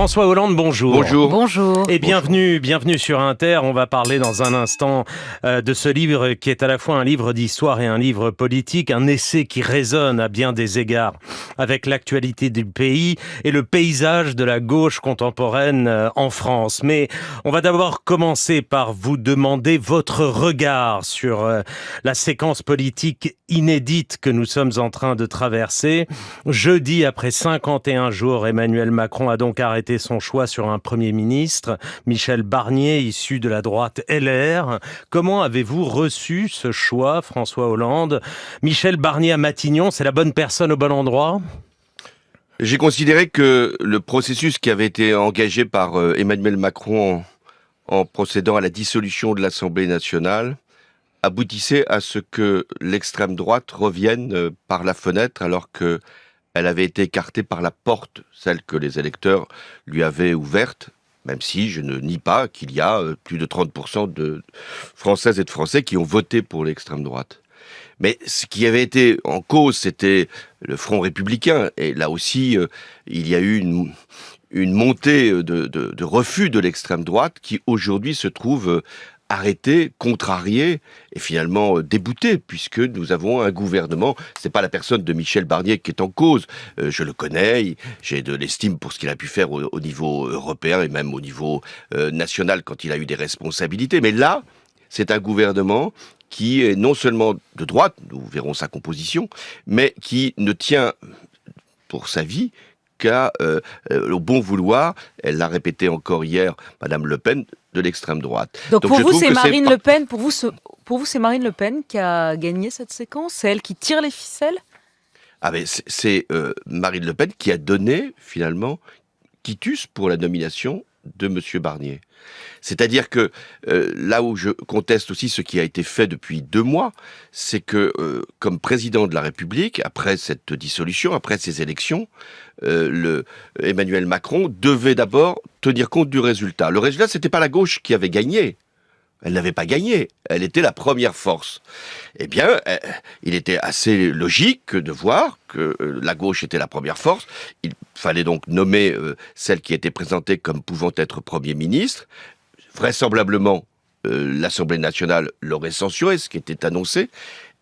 François Hollande, bonjour. Bonjour. Bonjour. Et bienvenue sur Inter. On va parler dans un instant de ce livre qui est à la fois un livre d'histoire et un livre politique, un essai qui résonne à bien des égards avec l'actualité du pays et le paysage de la gauche contemporaine en France. Mais on va d'abord commencer par vous demander votre regard sur la séquence politique inédite que nous sommes en train de traverser. Jeudi, après 51 jours, Emmanuel Macron a donc arrêté son choix sur un Premier ministre, Michel Barnier, issu de la droite LR. Comment avez-vous reçu ce choix, François Hollande ? Michel Barnier à Matignon, c'est la bonne personne au bon endroit ? J'ai considéré que le processus qui avait été engagé par Emmanuel Macron en procédant à la dissolution de l'Assemblée nationale aboutissait à ce que l'extrême droite revienne par la fenêtre alors que elle avait été écartée par la porte, celle que les électeurs lui avaient ouverte, même si je ne nie pas qu'il y a plus de 30% de Françaises et de Français qui ont voté pour l'extrême droite. Mais ce qui avait été en cause, c'était le Front républicain. Et là aussi, il y a eu une montée de refus de l'extrême droite qui aujourd'hui se trouve arrêté, contrarié et finalement débouté, puisque nous avons un gouvernement. C'est pas la personne de Michel Barnier qui est en cause. Je le connais, j'ai de l'estime pour ce qu'il a pu faire au niveau européen et même au niveau national quand il a eu des responsabilités. Mais là, c'est un gouvernement qui est non seulement de droite, nous verrons sa composition, mais qui ne tient pour sa vie au bon vouloir, elle l'a répété encore hier, Madame Le Pen, de l'extrême droite. Donc pour vous, c'est Marine Le Pen. Pour vous, c'est Marine Le Pen qui a gagné cette séquence. C'est elle qui tire les ficelles. Ah mais c'est Marine Le Pen qui a donné finalement quitus pour la nomination de Monsieur Barnier. C'est-à-dire que là où je conteste aussi ce qui a été fait depuis 2 mois, c'est que comme président de la République, après cette dissolution, après ces élections, Emmanuel Macron devait d'abord tenir compte du résultat. Le résultat, c'était pas la gauche qui avait gagné. Elle n'avait pas gagné. Elle était la première force. Eh bien, il était assez logique de voir que la gauche était la première force. Il fallait donc nommer celle qui était présentée comme pouvant être Premier ministre. Vraisemblablement, l'Assemblée nationale l'aurait censuré, ce qui était annoncé.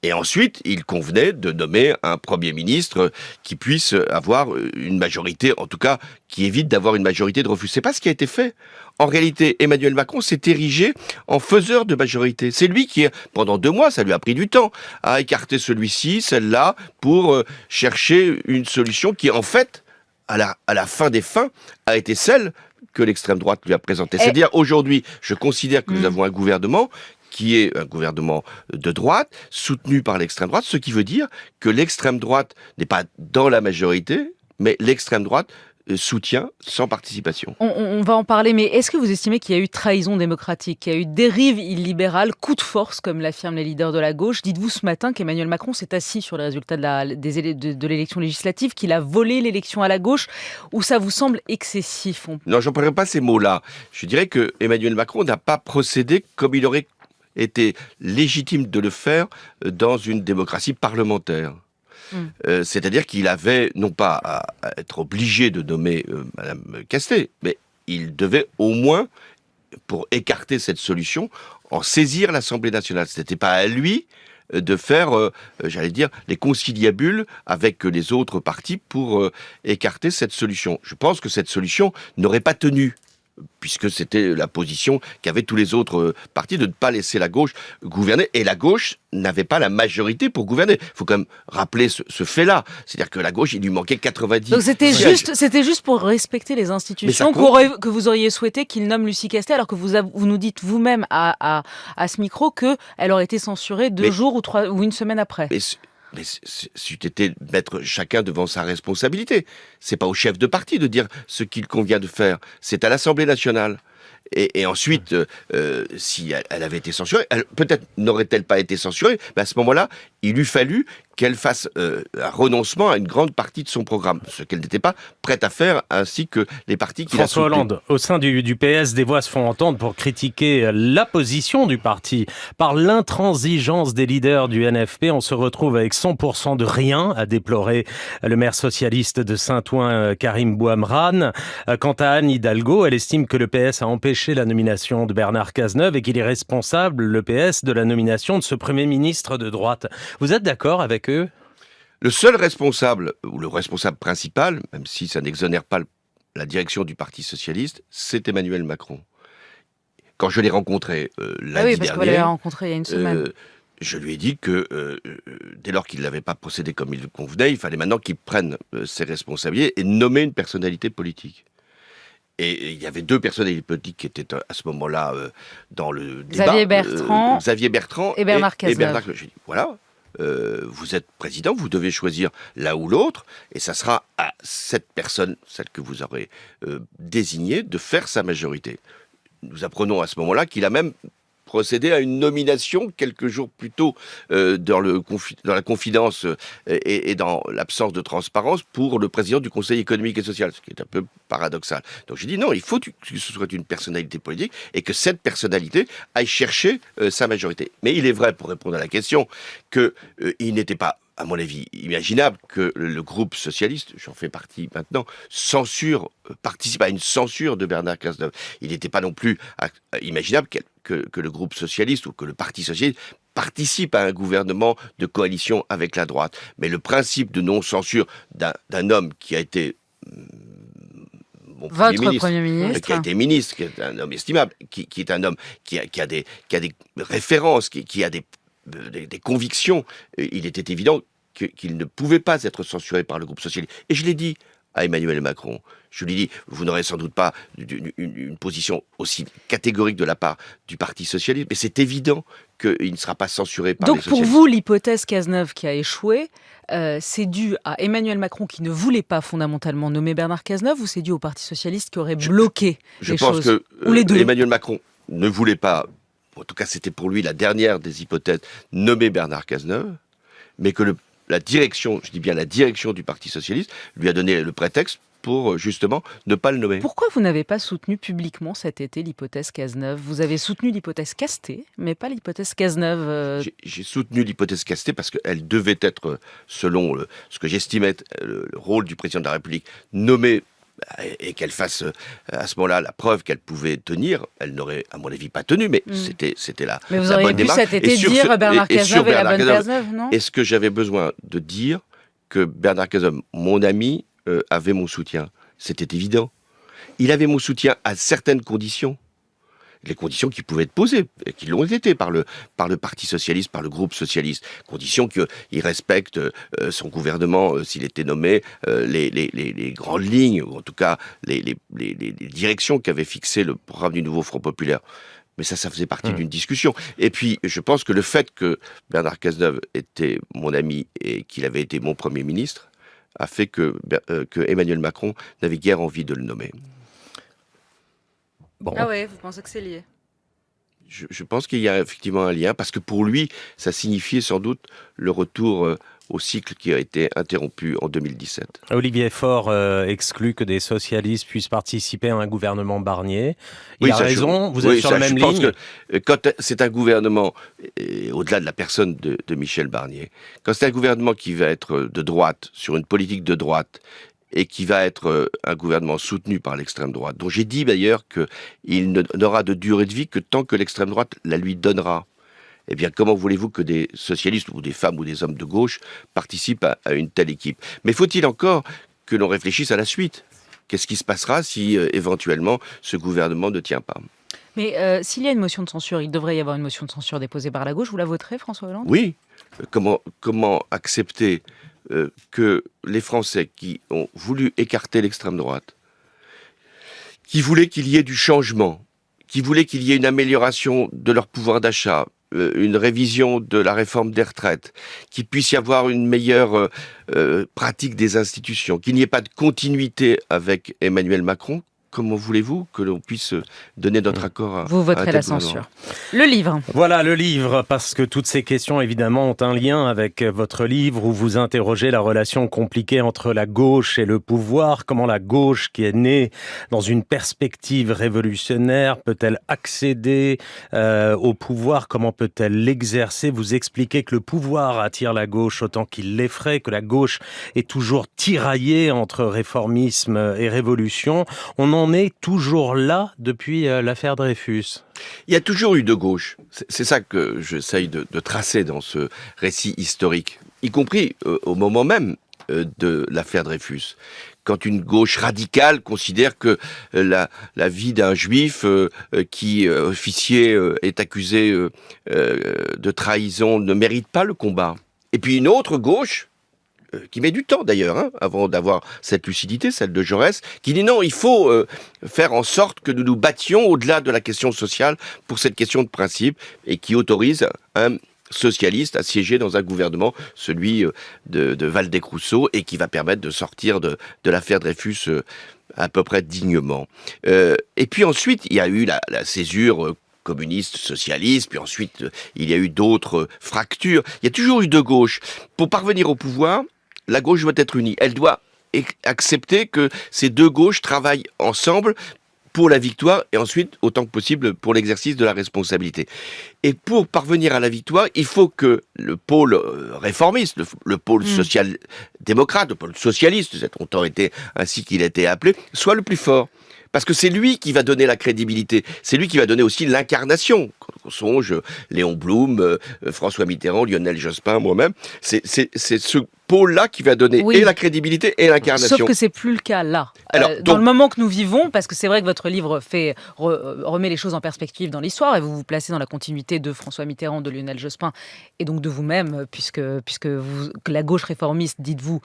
Et ensuite, il convenait de nommer un Premier ministre qui puisse avoir une majorité, en tout cas, qui évite d'avoir une majorité de refus. C'est pas ce qui a été fait. En réalité, Emmanuel Macron s'est érigé en faiseur de majorité. C'est lui qui, pendant 2 mois, ça lui a pris du temps, a écarté celui-ci, celle-là, pour chercher une solution qui, en fait, à la fin des fins, a été celle que l'extrême droite lui a présentée. C'est-à-dire, aujourd'hui, je considère que nous avons un gouvernement qui est un gouvernement de droite, soutenu par l'extrême droite, ce qui veut dire que l'extrême droite n'est pas dans la majorité, mais l'extrême droite soutient sans participation. On va en parler, mais est-ce que vous estimez qu'il y a eu trahison démocratique, qu'il y a eu dérive illibérale, coup de force, comme l'affirment les leaders de la gauche ? Dites-vous ce matin qu'Emmanuel Macron s'est assis sur les résultats de l'élection législative, qu'il a volé l'élection à la gauche, ou ça vous semble excessif ? Non, je n'emploierai pas ces mots-là. Je dirais que Emmanuel Macron n'a pas procédé comme il aurait été légitime de le faire dans une démocratie parlementaire. C'est-à-dire qu'il avait, non pas à être obligé de nommer Madame Castet, mais il devait au moins, pour écarter cette solution, en saisir l'Assemblée nationale. Ce n'était pas à lui de faire, j'allais dire, les conciliabules avec les autres partis pour écarter cette solution. Je pense que cette solution n'aurait pas tenu, puisque c'était la position qu'avaient tous les autres partis de ne pas laisser la gauche gouverner. Et la gauche n'avait pas la majorité pour gouverner. Il faut quand même rappeler ce fait-là. C'est-à-dire que la gauche, il lui manquait 90. Donc c'était juste pour respecter les institutions que vous auriez souhaité qu'il nomme Lucie Castet, alors que vous nous dites vous-même à ce micro qu'elle aurait été censurée 2 jours ou 1 semaine après. Mais c'eût été mettre chacun devant sa responsabilité. C'est pas au chef de parti de dire ce qu'il convient de faire. C'est à l'Assemblée nationale. Et ensuite, si elle avait été censurée, peut-être n'aurait-elle pas été censurée, mais à ce moment-là, il eût fallu qu'elle fasse un renoncement à une grande partie de son programme, ce qu'elle n'était pas prête à faire, ainsi que les partis qui la François soutenaient. Hollande, au sein du PS, des voix se font entendre pour critiquer la position du parti. Par l'intransigeance des leaders du NFP, on se retrouve avec 100% de rien, a déploré le maire socialiste de Saint-Ouen, Karim Bouamrane. Quant à Anne Hidalgo, elle estime que le PS a empêché la nomination de Bernard Cazeneuve et qu'il est responsable, le PS, de la nomination de ce Premier ministre de droite. Vous êtes d'accord avec eux ? Le seul responsable, ou le responsable principal, même si ça n'exonère pas la direction du Parti socialiste, c'est Emmanuel Macron. Quand je l'ai rencontré lundi parce que vous dernier, l'avez rencontré il y a une semaine. je lui ai dit que dès lors qu'il n'avait pas procédé comme il le convenait, il fallait maintenant qu'il prenne ses responsabilités et nommer une personnalité politique. Et il y avait deux personnalités politiques qui étaient à ce moment-là dans le débat. Xavier Bertrand et Bernard Cazeneuve. J'ai dit, voilà, vous êtes président, vous devez choisir l'un ou l'autre, et ça sera à cette personne, celle que vous aurez désignée, de faire sa majorité. Nous apprenons à ce moment-là qu'il a même procédé à une nomination quelques jours plus tôt dans la confidence et dans l'absence de transparence pour le président du Conseil économique et social, ce qui est un peu paradoxal. Donc j'ai dit non, il faut que ce soit une personnalité politique et que cette personnalité aille chercher sa majorité. Mais il est vrai, pour répondre à la question, qu'il n'était pas, à mon avis, imaginable que le groupe socialiste, j'en fais partie maintenant, participe à une censure de Bernard Cazeneuve. Il n'était pas non plus imaginable que le groupe socialiste ou que le Parti socialiste participe à un gouvernement de coalition avec la droite. Mais le principe de non-censure d'un homme qui a été Votre Premier ministre, qui a été ministre, qui est un homme estimable, qui est un homme qui a des références, qui a des convictions, il était évident qu'il ne pouvait pas être censuré par le groupe socialiste. Et je l'ai dit à Emmanuel Macron. Je lui ai dit, vous n'aurez sans doute pas une position aussi catégorique de la part du Parti socialiste, mais c'est évident qu'il ne sera pas censuré par les socialistes. Donc pour vous, l'hypothèse Cazeneuve qui a échoué, c'est dû à Emmanuel Macron qui ne voulait pas fondamentalement nommer Bernard Cazeneuve, ou c'est dû au Parti socialiste qui aurait bloqué les choses? Je pense ou les deux. que Emmanuel Macron ne voulait pas, en tout cas c'était pour lui la dernière des hypothèses, nommer Bernard Cazeneuve, mais que la direction, je dis bien la direction du Parti socialiste, lui a donné le prétexte pour justement ne pas le nommer. Pourquoi vous n'avez pas soutenu publiquement cet été l'hypothèse Cazeneuve? Vous avez soutenu l'hypothèse Castet, mais pas l'hypothèse Cazeneuve. J'ai soutenu l'hypothèse Castet parce qu'elle devait être, selon ce que j'estimais le rôle du président de la République, nommée, et qu'elle fasse à ce moment-là la preuve qu'elle pouvait tenir. Elle n'aurait, à mon avis, pas tenu, mais c'était la bonne démarche. Mais vous auriez pu cet été dire Bernard Cazeneuve est la bonne Cazeneuve, non? Est-ce que j'avais besoin de dire que Bernard Cazeneuve, mon ami, avait mon soutien? C'était évident. Il avait mon soutien à certaines conditions. Les conditions qui pouvaient être posées, et qui l'ont été par le Parti socialiste, par le groupe socialiste. Conditions qu'il respecte son gouvernement, s'il était nommé, les grandes lignes, ou en tout cas les directions qu'avait fixées le programme du nouveau Front populaire. Mais ça faisait partie d'une discussion. Et puis, je pense que le fait que Bernard Cazeneuve était mon ami et qu'il avait été mon Premier ministre a fait que Emmanuel Macron n'avait guère envie de le nommer. Bon. Ah ouais, vous pensez que c'est lié? Je pense qu'il y a effectivement un lien, parce que pour lui, ça signifiait sans doute le retour au cycle qui a été interrompu en 2017. Olivier Faure exclut que des socialistes puissent participer à un gouvernement Barnier. Il a raison, vous êtes sur la même ligne. Je pense que quand c'est un gouvernement, au-delà de la personne de Michel Barnier, quand c'est un gouvernement qui va être de droite, sur une politique de droite, et qui va être un gouvernement soutenu par l'extrême droite, dont j'ai dit d'ailleurs qu'il n'aura de durée de vie que tant que l'extrême droite la lui donnera. Eh bien, comment voulez-vous que des socialistes ou des femmes ou des hommes de gauche participent à une telle équipe? Mais faut-il encore que l'on réfléchisse à la suite? Qu'est-ce qui se passera si, éventuellement, ce gouvernement ne tient pas? Mais s'il y a une motion de censure, il devrait y avoir une motion de censure déposée par la gauche. Vous la voterez, François Hollande? Oui. Comment accepter que les Français qui ont voulu écarter l'extrême droite, qui voulaient qu'il y ait du changement, qui voulaient qu'il y ait une amélioration de leur pouvoir d'achat, une révision de la réforme des retraites, qu'il puisse y avoir une meilleure pratique des institutions, qu'il n'y ait pas de continuité avec Emmanuel Macron, comment voulez-vous que l'on puisse donner notre accord à Vous voterez un tel la gouvernement? censure. Le livre. Voilà le livre, parce que toutes ces questions évidemment ont un lien avec votre livre où vous interrogez la relation compliquée entre la gauche et le pouvoir. Comment la gauche, qui est née dans une perspective révolutionnaire, peut-elle accéder au pouvoir? Comment peut-elle l'exercer? Vous expliquez que le pouvoir attire la gauche autant qu'il l'effraie, que la gauche est toujours tiraillée entre réformisme et révolution. On en est toujours là depuis l'affaire Dreyfus. Il y a toujours eu deux gauches. C'est ça que j'essaye de tracer dans ce récit historique, y compris au moment même de l'affaire Dreyfus. Quand une gauche radicale considère que la vie d'un juif qui, officier, est accusé de trahison ne mérite pas le combat. Et puis une autre gauche, qui met du temps d'ailleurs, avant d'avoir cette lucidité, celle de Jaurès, qui dit non, il faut faire en sorte que nous nous battions au-delà de la question sociale pour cette question de principe, et qui autorise un socialiste à siéger dans un gouvernement, celui de Waldeck-Rousseau, et qui va permettre de sortir de l'affaire Dreyfus à peu près dignement. Et puis ensuite, il y a eu la césure communiste, socialiste, puis ensuite il y a eu d'autres fractures. Il y a toujours eu deux gauches. Pour parvenir au pouvoir, la gauche doit être unie. Elle doit accepter que ces deux gauches travaillent ensemble pour la victoire et ensuite, autant que possible, pour l'exercice de la responsabilité. Et pour parvenir à la victoire, il faut que le pôle réformiste, le pôle social-démocrate, le pôle socialiste, ça a longtemps été ainsi qu'il a été appelé, soit le plus fort. Parce que c'est lui qui va donner la crédibilité, c'est lui qui va donner aussi l'incarnation. Quand on songe Léon Blum, François Mitterrand, Lionel Jospin, moi-même, c'est ce pôle-là qui va donner et la crédibilité et l'incarnation. Sauf que c'est plus le cas là. Alors, dans le moment que nous vivons, parce que c'est vrai que votre livre remet les choses en perspective dans l'histoire et vous vous placez dans la continuité de François Mitterrand, de Lionel Jospin et donc de vous-même, puisque que la gauche réformiste, dites-vous,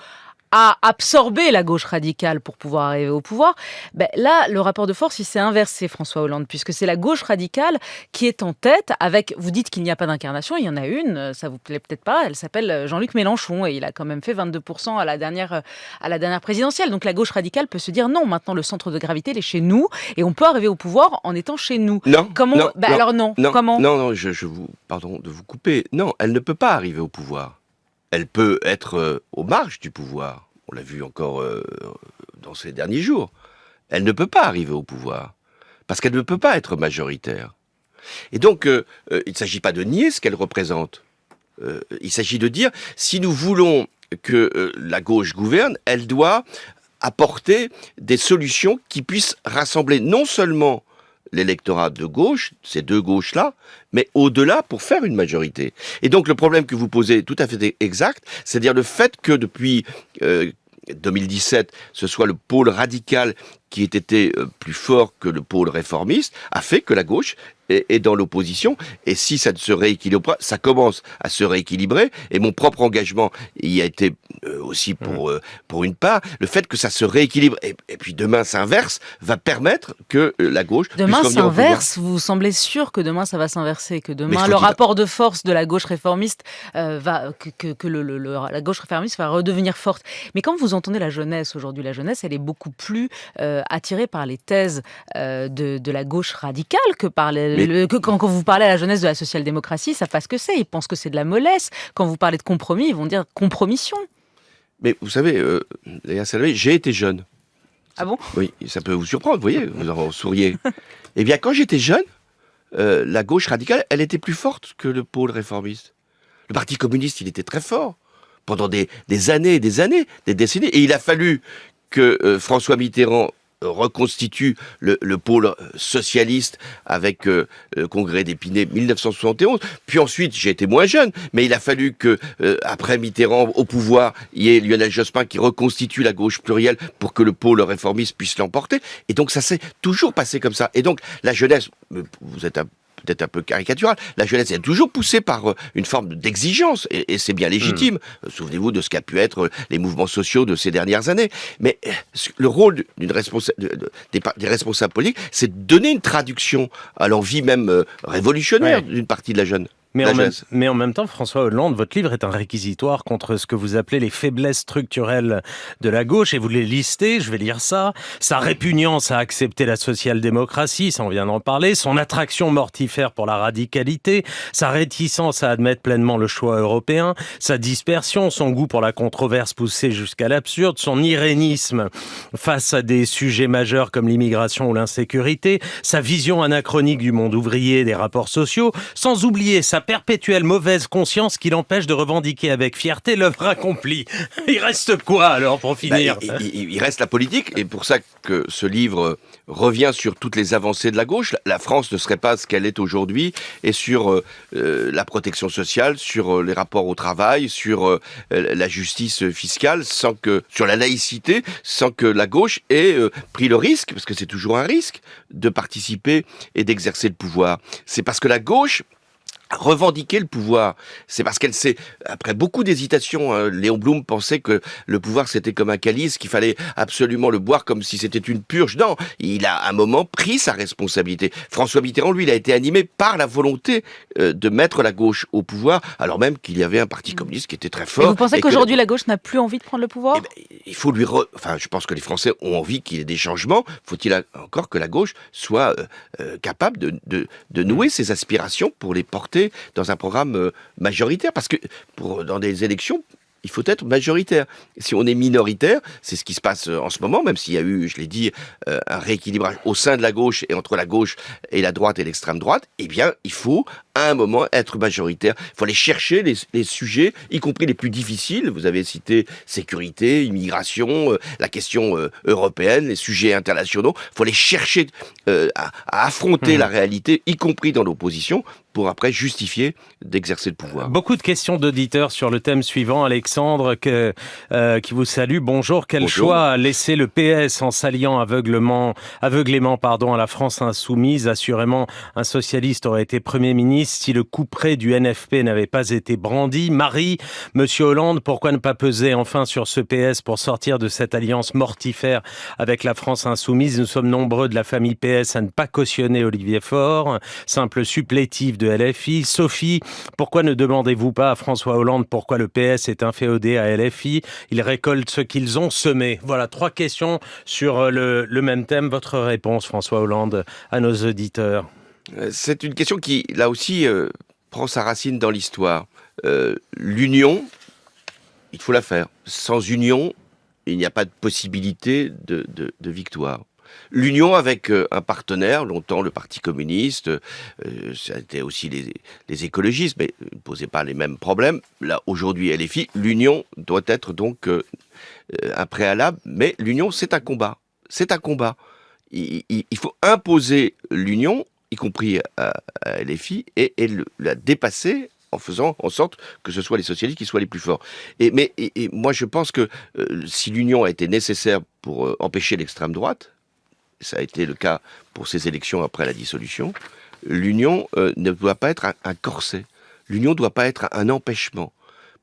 a absorbé la gauche radicale pour pouvoir arriver au pouvoir, là, le rapport de force, il s'est inversé, François Hollande, puisque c'est la gauche radicale qui est en tête avec, vous dites qu'il n'y a pas d'incarnation, il y en a une, ça vous plaît peut-être pas, elle s'appelle Jean-Luc Mélenchon, et il a quand même fait 22% à la dernière présidentielle. Donc la gauche radicale peut se dire non, maintenant le centre de gravité, il est chez nous, et on peut arriver au pouvoir en étant chez nous. Non, comment non, non, alors non, comment Non, je vous, pardon de vous couper, non, elle ne peut pas arriver au pouvoir. Elle peut être aux marges du pouvoir. On l'a vu encore dans ces derniers jours. Elle ne peut pas arriver au pouvoir. Parce qu'elle ne peut pas être majoritaire. Et donc, il ne s'agit pas de nier ce qu'elle représente. Il s'agit de dire, si nous voulons que la gauche gouverne, elle doit apporter des solutions qui puissent rassembler non seulement l'électorat de gauche, ces deux gauches-là, mais au-delà pour faire une majorité. Et donc le problème que vous posez est tout à fait exact, c'est-à-dire le fait que depuis 2017, ce soit le pôle radical qui ait été plus fort que le pôle réformiste, a fait que la gauche est dans l'opposition. Et si ça ne se rééquilibre pas, ça commence à se rééquilibrer. Et mon propre engagement y a été aussi pour une part. Le fait que ça se rééquilibre et puis demain s'inverse va permettre que la gauche demain puisse revenir au pouvoir. s'inverse. Vous semblez sûr que demain ça va s'inverser, que demain le rapport de force de la gauche réformiste la gauche réformiste va redevenir forte. Mais quand vous entendez la jeunesse aujourd'hui, la jeunesse elle est beaucoup plus attirée par les thèses de la gauche radicale que par quand vous parlez à la jeunesse de la social-démocratie, ils savent pas ce que c'est. Ils pensent que c'est de la mollesse. Quand vous parlez de compromis, ils vont dire compromission. Mais vous savez, Léa Salamé, j'ai été jeune. Ah bon ? Oui, ça peut vous surprendre, vous voyez, vous en souriez. Eh bien, quand j'étais jeune, la gauche radicale, elle était plus forte que le pôle réformiste. Le Parti communiste, il était très fort pendant des années et des années, des décennies. Et il a fallu que François Mitterrand reconstitue le pôle socialiste avec le congrès d'Épinay 1971. Puis ensuite, j'ai été moins jeune, mais il a fallu que, après Mitterrand au pouvoir, il y ait Lionel Jospin qui reconstitue la gauche plurielle pour que le pôle réformiste puisse l'emporter. Et donc, ça s'est toujours passé comme ça. Et donc, la jeunesse, vous êtes peut-être un peu caricatural, la jeunesse est toujours poussée par une forme d'exigence, et c'est bien légitime. Souvenez-vous de ce qu'a pu être les mouvements sociaux de ces dernières années. Mais le rôle des responsables politiques, c'est de donner une traduction à l'envie même révolutionnaire d'une partie de la jeune. Mais en même temps, François Hollande, votre livre est un réquisitoire contre ce que vous appelez les faiblesses structurelles de la gauche, et vous les listez, je vais lire ça. Sa répugnance à accepter la social-démocratie, ça on vient d'en parler, son attraction mortifère pour la radicalité, sa réticence à admettre pleinement le choix européen, sa dispersion, son goût pour la controverse poussée jusqu'à l'absurde, son irénisme face à des sujets majeurs comme l'immigration ou l'insécurité, sa vision anachronique du monde ouvrier et des rapports sociaux, sans oublier sa perpétuelle mauvaise conscience qui l'empêche de revendiquer avec fierté l'œuvre accomplie. Il reste quoi alors pour finir ? Il reste la politique, et pour ça que ce livre revient sur toutes les avancées de la gauche. La France ne serait pas ce qu'elle est aujourd'hui, et sur la protection sociale, sur les rapports au travail, sur la justice fiscale, sur la laïcité, sans que la gauche ait pris le risque, parce que c'est toujours un risque, de participer et d'exercer le pouvoir. C'est parce que la gauche revendiquer le pouvoir, c'est parce qu'elle sait, après beaucoup d'hésitations, Léon Blum pensait que le pouvoir c'était comme un calice, qu'il fallait absolument le boire comme si c'était une purge. Non, il a à un moment pris sa responsabilité. François Mitterrand, lui, il a été animé par la volonté de mettre la gauche au pouvoir, alors même qu'il y avait un parti communiste qui était très fort. Et vous pensez qu'aujourd'hui la gauche n'a plus envie de prendre le pouvoir ? Il faut je pense que les Français ont envie qu'il y ait des changements. Faut-il encore que la gauche soit capable de nouer ses aspirations pour les porter dans un programme majoritaire, parce que dans des élections, il faut être majoritaire. Si on est minoritaire, c'est ce qui se passe en ce moment, même s'il y a eu, je l'ai dit, un rééquilibrage au sein de la gauche et entre la gauche et la droite et l'extrême droite, eh bien, il faut à un moment être majoritaire. Il faut aller chercher les sujets, y compris les plus difficiles. Vous avez cité sécurité, immigration, la question européenne, les sujets internationaux. Il faut aller chercher à affronter la réalité, y compris dans l'opposition, pour après justifier d'exercer le pouvoir. Beaucoup de questions d'auditeurs sur le thème suivant. Alexandre, qui vous salue. Bonjour. Quel choix a laissé le PS en s'alliant aveuglément à la France insoumise ? Assurément, un socialiste aurait été Premier ministre si le couperet du NFP n'avait pas été brandi. Marie, Monsieur Hollande, pourquoi ne pas peser enfin sur ce PS pour sortir de cette alliance mortifère avec la France insoumise ? Nous sommes nombreux de la famille PS à ne pas cautionner Olivier Faure, simple supplétif de LFI. Sophie, pourquoi ne demandez-vous pas à François Hollande pourquoi le PS est inféodé à LFI ? Ils récoltent ce qu'ils ont semé. Voilà, 3 questions sur le même thème. Votre réponse, François Hollande, à nos auditeurs. C'est une question qui, là aussi, prend sa racine dans l'histoire. L'union, il faut la faire. Sans union, il n'y a pas de possibilité de victoire. L'union avec un partenaire, longtemps le Parti communiste, ça a été aussi les écologistes, mais ils ne posaient pas les mêmes problèmes. Là, aujourd'hui, LFI, l'union doit être donc un préalable, mais l'union, c'est un combat. C'est un combat. Il faut imposer l'union, y compris à LFI, et la dépasser en faisant en sorte que ce soit les socialistes qui soient les plus forts. Mais moi, je pense que si l'union a été nécessaire pour empêcher l'extrême droite, ça a été le cas pour ces élections après la dissolution, l'union ne doit pas être un corset. L'union ne doit pas être un empêchement.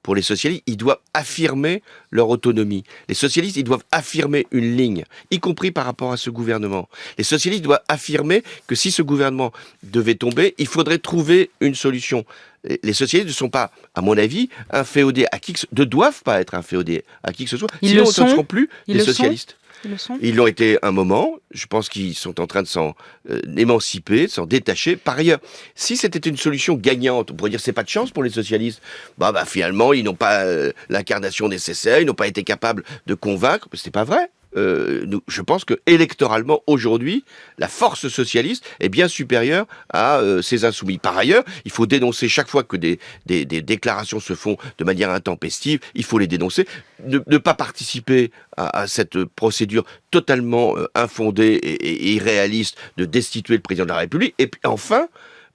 Pour les socialistes, ils doivent affirmer leur autonomie. Les socialistes, ils doivent affirmer une ligne, y compris par rapport à ce gouvernement. Les socialistes doivent affirmer que si ce gouvernement devait tomber, il faudrait trouver une solution. Les socialistes ne sont pas, à mon avis, inféodés à ne doivent pas être inféodés à qui que ce soit. Sinon, ce ne seront plus des socialistes. Ils l'ont été un moment. Je pense qu'ils sont en train de s'en émanciper, de s'en détacher. Par ailleurs, si c'était une solution gagnante, on pourrait dire c'est pas de chance pour les socialistes. Finalement, ils n'ont pas l'incarnation nécessaire, ils n'ont pas été capables de convaincre. C'est pas vrai. Je pense que électoralement aujourd'hui, la force socialiste est bien supérieure à ces insoumis. Par ailleurs, il faut dénoncer chaque fois que des déclarations se font de manière intempestive, il faut les dénoncer, ne pas participer à cette procédure totalement infondée et irréaliste de destituer le président de la République. Et puis enfin,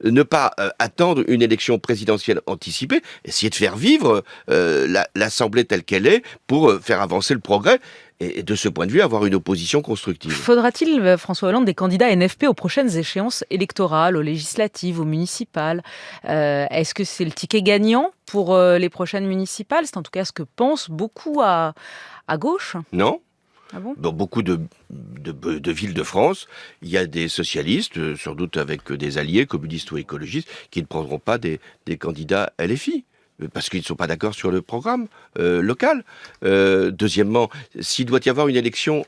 ne pas attendre une élection présidentielle anticipée, essayer de faire vivre l'Assemblée telle qu'elle est pour faire avancer le progrès. Et de ce point de vue, avoir une opposition constructive. Faudra-t-il, François Hollande, des candidats NFP aux prochaines échéances électorales, aux législatives, aux municipales ? Est-ce que c'est le ticket gagnant pour les prochaines municipales ? C'est en tout cas ce que pensent beaucoup à gauche. Non. Ah bon? Dans beaucoup de villes de France, il y a des socialistes, sans doute avec des alliés, communistes ou écologistes, qui ne prendront pas des candidats LFI. Parce qu'ils ne sont pas d'accord sur le programme local. Deuxièmement, s'il doit y avoir une élection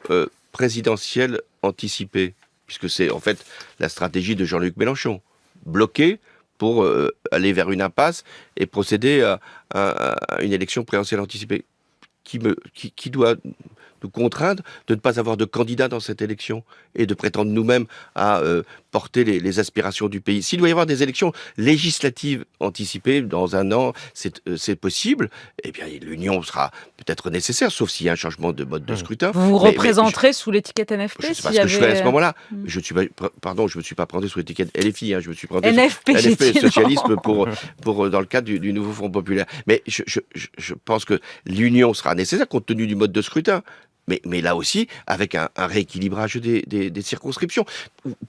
présidentielle anticipée, puisque c'est en fait la stratégie de Jean-Luc Mélenchon, bloquer pour aller vers une impasse et procéder à une élection présidentielle anticipée, qui doit nous contraindre de ne pas avoir de candidats dans cette élection et de prétendre nous-mêmes à porter les aspirations du pays. S'il doit y avoir des élections législatives anticipées dans un an, c'est possible, eh bien l'union sera peut-être nécessaire, sauf s'il y a un changement de mode de scrutin. Vous vous représenterez sous l'étiquette NFP? Je ne sais pas ce que je fais à ce moment-là. Je me suis pas présenté sous l'étiquette LFI, je me suis présenté NFP, NFP socialisme pour dans le cadre du nouveau Front populaire. Mais je pense que l'union sera nécessaire compte tenu du mode de scrutin. Mais là aussi, avec un rééquilibrage des circonscriptions.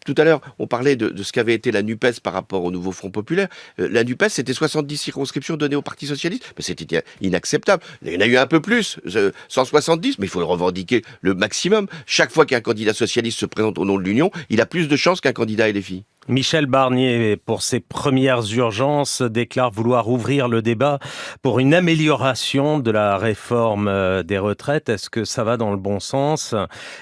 Tout à l'heure, on parlait de ce qu'avait été la NUPES par rapport au nouveau Front populaire. La NUPES, c'était 70 circonscriptions données au Parti socialiste. Mais c'était inacceptable. Il y en a eu un peu plus, 170, mais il faut le revendiquer le maximum. Chaque fois qu'un candidat socialiste se présente au nom de l'Union, il a plus de chances qu'un candidat LFI. Michel Barnier, pour ses premières urgences, déclare vouloir ouvrir le débat pour une amélioration de la réforme des retraites. Est-ce que ça va dans le bon sens?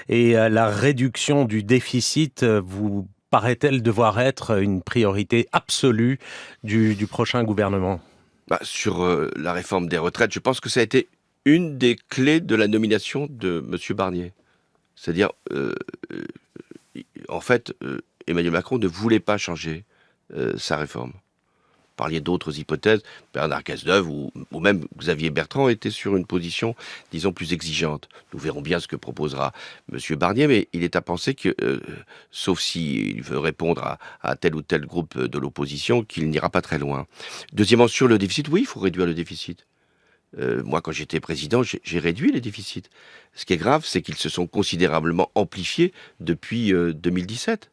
Et la réduction du déficit vous paraît-elle devoir être une priorité absolue du prochain gouvernement? Sur la réforme des retraites, je pense que ça a été une des clés de la nomination de M. Barnier. C'est-à-dire, en fait, Emmanuel Macron ne voulait pas changer sa réforme. Vous parliez d'autres hypothèses, Bernard Cazeneuve ou même Xavier Bertrand étaient sur une position, disons, plus exigeante. Nous verrons bien ce que proposera M. Barnier, mais il est à penser que, sauf s'il veut répondre à tel ou tel groupe de l'opposition, qu'il n'ira pas très loin. Deuxièmement, sur le déficit, oui, il faut réduire le déficit. Moi, quand j'étais président, j'ai réduit les déficits. Ce qui est grave, c'est qu'ils se sont considérablement amplifiés depuis 2017.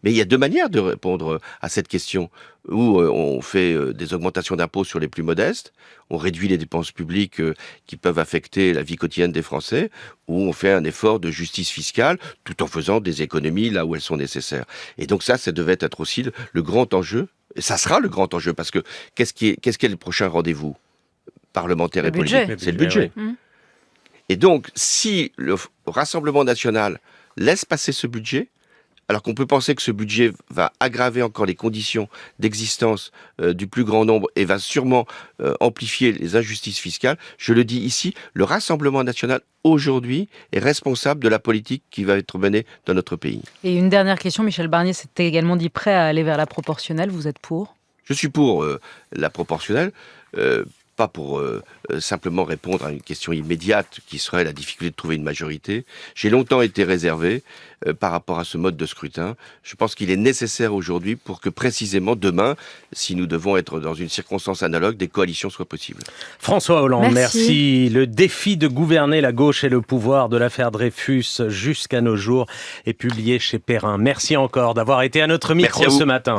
Mais il y a deux manières de répondre à cette question. Où on fait des augmentations d'impôts sur les plus modestes, on réduit les dépenses publiques qui peuvent affecter la vie quotidienne des Français, ou on fait un effort de justice fiscale tout en faisant des économies là où elles sont nécessaires. Et donc ça devait être aussi le grand enjeu. Et ça sera le grand enjeu, parce que qu'est-ce qui est le prochain rendez-vous parlementaire et politique? C'est le budget. Oui. Et donc, si le Rassemblement national laisse passer ce budget, alors qu'on peut penser que ce budget va aggraver encore les conditions d'existence du plus grand nombre et va sûrement amplifier les injustices fiscales, je le dis ici, le Rassemblement national aujourd'hui est responsable de la politique qui va être menée dans notre pays. Et une dernière question, Michel Barnier s'était également dit prêt à aller vers la proportionnelle, vous êtes pour? Je suis pour la proportionnelle. Pas pour simplement répondre à une question immédiate qui serait la difficulté de trouver une majorité. J'ai longtemps été réservé par rapport à ce mode de scrutin. Je pense qu'il est nécessaire aujourd'hui pour que précisément demain, si nous devons être dans une circonstance analogue, des coalitions soient possibles. François Hollande, merci. Le défi de gouverner la gauche et le pouvoir de l'affaire Dreyfus jusqu'à nos jours est publié chez Perrin. Merci encore d'avoir été à notre micro ce matin.